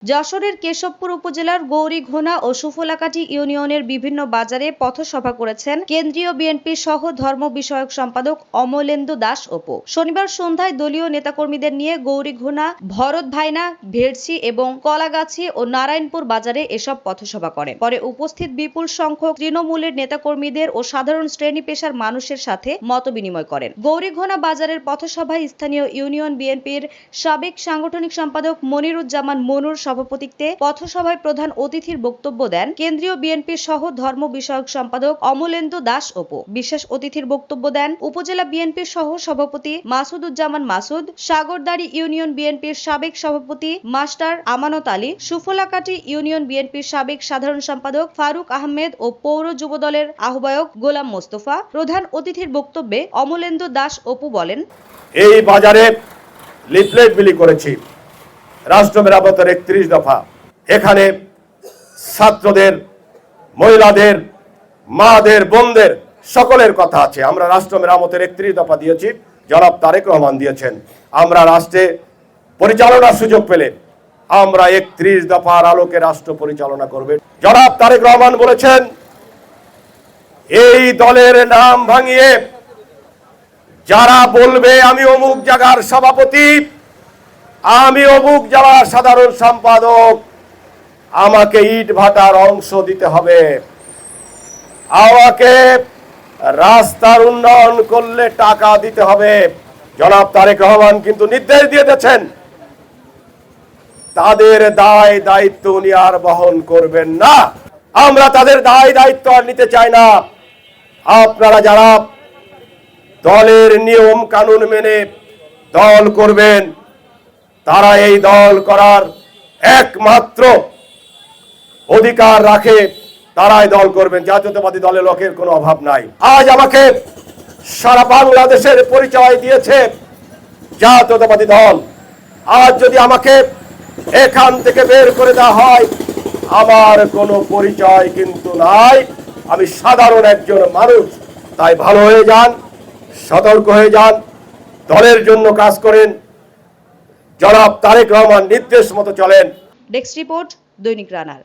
যশোরের কেশবপুর উপজেলার গৌরীঘোনা ও সুফলাকাটি ইউনিয়নের বিভিন্ন বাজারে পথসভা করেছেন কেন্দ্রীয় বিএনপি সহ ধর্ম বিষয়ক সম্পাদক অমলেন্দু দাস অপু। শনিবার সন্ধ্যায় দলীয় নেতাকর্মীদের নিয়ে গৌরীঘোনা, ভরত ভাইনা, ভেড়সি এবং কলাগাছি ও নারায়ণপুর বাজারে এসব পথসভা করেন। পরে উপস্থিত বিপুল সংখ্যক তৃণমূলের নেতাকর্মীদের ও সাধারণ শ্রেণী পেশার মানুষের সাথে মতবিনিময় করেন। গৌরীঘোনা বাজারের পথসভায় স্থানীয় ইউনিয়ন বিএনপির সাবেক সাংগঠনিক সম্পাদক মনিরুজ্জামান মনুর সভাপতিত্বে পথসভায় প্রধান অতিথির বক্তব্য দেন কেন্দ্রীয় বিএনপি সহ ধর্ম বিষয়ক সম্পাদক অমলেন্দু দাস অপু। বিশেষ অতিথির বক্তব্য দেন উপজেলা বিএনপি সহ সভাপতি মাসুদুজ্জামান মাসুদ, সাগরদাড়ি ইউনিয়ন বিএনপির সাবেক সভাপতি মাস্টার আমানত আলী, সুফলাকাটি ইউনিয়ন বিএনপির সাবেক সাধারণ সম্পাদক ফারুক আহমেদ ও পৌর যুবদলের আহ্বায়ক গোলাম মোস্তফা। প্রধান অতিথির বক্তব্যে অমলেন্দু দাস অপু বলেন, এই বাজারে লিফলেট বিলি করেছি রাষ্ট্র মেরামতের 31 দফা। এখানে ছাত্রদের, মহিলাদের, মাদের, বোনদের সকলের কথা আছে। আমরা রাষ্ট্র মেরামতের 31 দফা দিয়েছি, জনাব তারেক রহমান দিয়েছেন। আমরা রাষ্ট্রে পরিচালনার সুযোগ পেলে আমরা 31 দফার আলোকে রাষ্ট্র পরিচালনা করবে। জনাব তারেক রহমান বলেছেন, এই দলের নাম ভাঙিয়ে যারা বলবে আমি অমুক জায়গার সভাপতি, আমি অমুক জেলার সাধারণ সম্পাদক, আমাকে ইট ভাটার অংশ দিতে হবে, আমাকে রাস্তার উন্নয়ন করলে টাকা দিতে হবে। জনাব তারেক রহমান কিন্তু নির্দেশ দিয়ে দিয়েছেন, তাদের দায় দায়িত্ব উনি আর বহন করবেন না। আমরা তাদের দায় দায়িত্ব আর নিতে চাই না। আপনারা যারা দলের নিয়ম কানুন মেনে দল করবেন, তারা এই দল করার একমাত্র অধিকার রাখে, তারাই দল করবেন। জাতীয়তাবাদী দলের লোকের কোনো অভাব নাই। আজ আমাকে সারা বাংলাদেশের পরিচয় দিয়েছে জাতীয়তাবাদী দল। আজ যদি আমাকে এখান থেকে বের করে দেওয়া হয়, আমার কোনো পরিচয় কিন্তু নাই। আমি সাধারণ একজন মানুষ। তাই ভালো হয়ে যান, সতর্ক হয়ে যান, দলের জন্য কাজ করেন, জনাব তারেক রহমান নির্দেশ মতো চলেন। ডেস্ক রিপোর্ট, দৈনিক রানার।